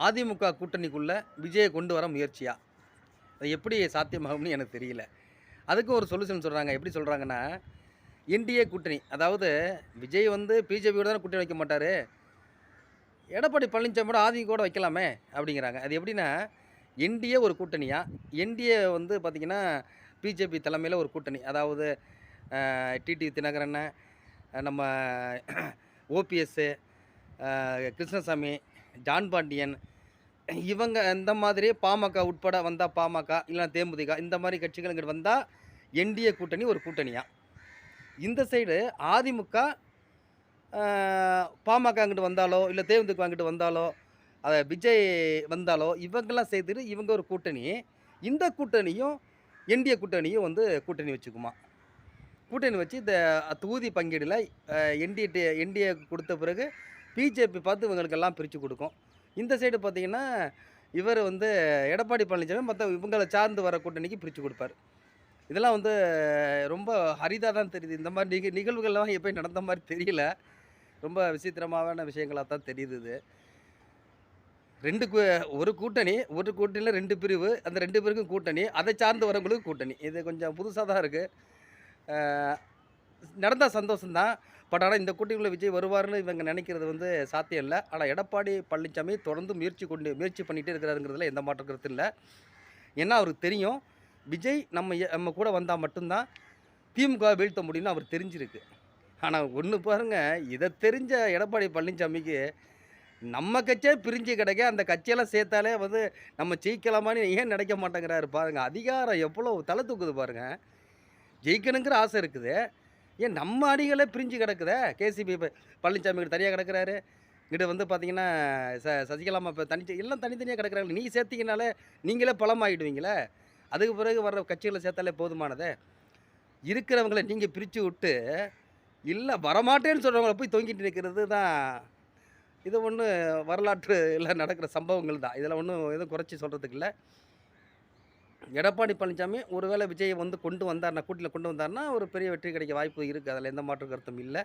அதிமுக கூட்டணிக்குள்ள விஜய கொண்டு வர முயற்சியா? அது எப்படி சாத்தியமாகும்னு எனக்கு தெரியல. அதுக்கு ஒரு சொல்யூஷன் சொல்றாங்க. எப்படி சொல்றாங்கன்னா, என்டிஏ கூட்டணி. அதாவது விஜய் வந்து பிஜேபியோட தான கூட்டணி வைக்க மாட்டாரு. எடப்பாடி பழனிசாமியோட அதிமுகவோட வைக்கலாமே அப்படிங்கிறாங்க. அது எப்படின்னா, என்டிஏ ஒரு கூட்டணியா? என்டிஏ வந்து பார்த்தீங்கன்னா, பிஜேபி தலைமையில ஒரு கூட்டணி. அதாவது டிடிவி தினகரன், நம்ம ஓபிஎஸ், கிருஷ்ணசாமி, ஜான் பாண்டியன் இவங்க இந்த மாதிரி பாமக உட்பட வந்தா பாமக, இல்லன்னா தேமுதிக இந்த மாரி கட்சிகள் இங்கிட்டு வந்தா, என்டிஏ கூட்டணி ஒரு கூட்டணியா? இந்த சைடு அதிமுக அ பாமக அங்கிட்டு வந்தாலோ, இல்ல தேமுதிக அங்கிட்டு வந்தாலோ, விஜய் வந்தாலோ, இவங்கலாம் சேர்த்துட்டு இவங்க ஒரு கூட்டணி. இந்த கூட்டணியும் என்டிஏ கூட்டணியும் வந்து கூட்டணி வச்சுக்குமா. கூட்டணி வச்சு இந்த தொகுதி பங்கீடுல என்டிஏ குடுத்த பிறகு பிஜேபி பார்த்து இவங்களுக்கெல்லாம் பிரிச்சு குடுக்கும். இந்த சைடு பார்த்தீங்கன்னா, இவரு வந்து எடப்பாடி பழனிசாமி மத்த இவங்கள சார்ந்து வர கூட்டணிக்கு பிரிச்சு குடுப்பாரு. இதெல்லாம் வந்து ரொம்ப அரிதா தான் தெரியுது. இந்த மாரி நிகழ்வுகள்லாம் எப்பயும் நடந்த மாரி தெரியல. ரொம்ப விசித்திரமான விஷயங்களா தான் தெரியுது இது. 2 ஒரு கூட்டணி, ஒரு கூட்டணியில 2 பிரிவு. அந்த 2 பேருக்கும் கூட்டணி. அதை சார்ந்து வரவங்களுக்கு கூட்டணி. இது கொஞ்சம் புதுசா தான் இருக்கு. அ நடந்தா சந்தோஷம் தான். பட் ஆனா இந்த கூட்டணிக்குள்ள விஜய் வருவாருன்னு இவங்க நினைக்கிறது வந்து சாத்தியம் இல்ல. ஆனா எடப்பாடி பழனிசாமி தொடர்ந்து முயற்சி பண்ணிட்டே இருக்கிறாருங்கிறதுல எந்த மாற்று கருத்தும் இல்ல. ஏன்னா அவருக்கு தெரியும். விஜய் நம்ம கூட வந்தா மட்டும் தான் திமுகவ வீழ்த்த முடியும்னு அவருக்கு தெரிஞ்சிருக்கு. ஆனா ஒண்ணு பாருங்க, இத தெரிஞ்ச எடப்பாடி பழனிசாமிக்கு நம்ம கட்சியே பிரிஞ்சு கிடக்க, அந்த கட்சியெல்லாம் சேர்த்தாலே வந்து நம்ம ஜெயிக்கலாமான்னு ஏன் நினைக்க மாட்டேங்கிறாரு பாருங்க. அதிகாரம் எவ்வளோ தல தூக்குது பாருங்க. ஜெயிக்கணுங்கிற ஆசை இருக்குது. ஏன் நம்ம அணிகளே பிரிஞ்சு கிடக்குதே. கேசிபி பழனிசாமி இங்கிட்டு தனியா கிடக்குறாரு. இங்கிட்டு வந்து பார்த்தீங்கன்னா, சசிகலாம்மா இப்ப எல்லாம் தனித்தனியா கிடக்குறாங்க. நீங்க சேர்த்தீங்கனாலே நீங்களே பலமாயிடுவீங்களே. அதுக்கு பிறகு வர்ற கட்சிகள சேர்த்தாலே போதுமானதே. இருக்கிறவங்கள நீங்க பிரிச்சு விட்டு, இல்ல வரமாட்டேன்னு சொல்றவங்கள போய் தொங்கிட்டு நிக்கிறது தான். இது ஒண்ணு வரலாற்றுல நடக்கிற சம்பவங்கள் தான். இதில ஒண்ணும் எதுவும் குறைச்சு சொல்றதுக்கு இல்ல. எடப்பாடி பழனிசாமி ஒருவேளை விஜய வந்து கொண்டு வந்தாருன்னா, கூட்டணில கொண்டு வந்தாருன்னா, ஒரு பெரிய வெற்றி கிடைக்க வாய்ப்பு இருக்கு. அதில எந்த மாற்று கருத்தும் இல்ல.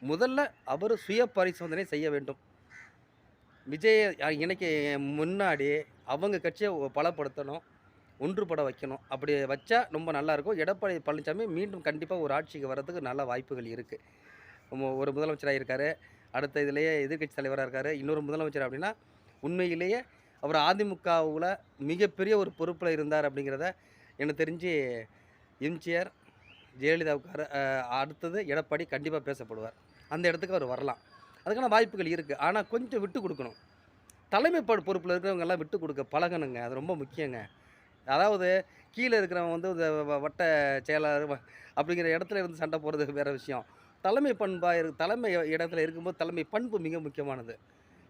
முதல்ல அவரு சுய பரிசோதனை செய்ய வேண்டும். விஜய இணைக்க முன்னாடி அவங்க கட்சிய பலப்படுத்தணும். ஒன்றுபட வைக்கணும். அப்படி வச்சா ரொம்ப நல்லாயிருக்கும். எடப்பாடி பழனிசாமி மீண்டும் கண்டிப்பா ஒரு ஆட்சிக்கு வர்றதுக்கு நல்ல வாய்ப்புகள் இருக்கு. ஒரு முதலமைச்சரா இருக்காரு. அடுத்த இதிலேயே எதிர்க்கட்சி தலைவரா இருக்காரு. இன்னொரு முதலமைச்சர் அப்படின்னா, உண்மையிலேயே அவர் அதிமுகவுல மிகப்பெரிய ஒரு பொறுப்புல இருந்தார் அப்படிங்கிறத எனக்கு தெரிஞ்சு எம்ஜிஆர், ஜெயலலிதாவுக்கு அடுத்தது எடப்பாடி கண்டிப்பா பேசப்படுவார். அந்த இடத்துக்கு அவர் வரலாம். அதுக்கான வாய்ப்புகள் இருக்கு. ஆனா கொஞ்சம் விட்டு குடுக்கணும். தலைமை பொறுப்புல இருக்கிறவங்கலாம் விட்டு குடுக்க பழகணுங்க. அது ரொம்ப முக்கியங்க. அதாவது கீழ இருக்கிறவன் வந்து இந்த வட்ட செயலாளர் அப்படிங்கிற இடத்துல இருந்து சண்டை போடுறது வேற விஷயம். தலைமை இடத்துல இருக்கும்போது தலைமை பண்பு மிக முக்கியமானது.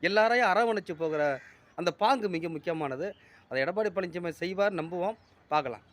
எல்லாரையும் அரவணைச்சு போகிற அந்த பாங்கு மிக முக்கியமானது. அத எடப்பாடி பழனிசாமி செய்வார் நம்புவோம். பார்க்கலாம்.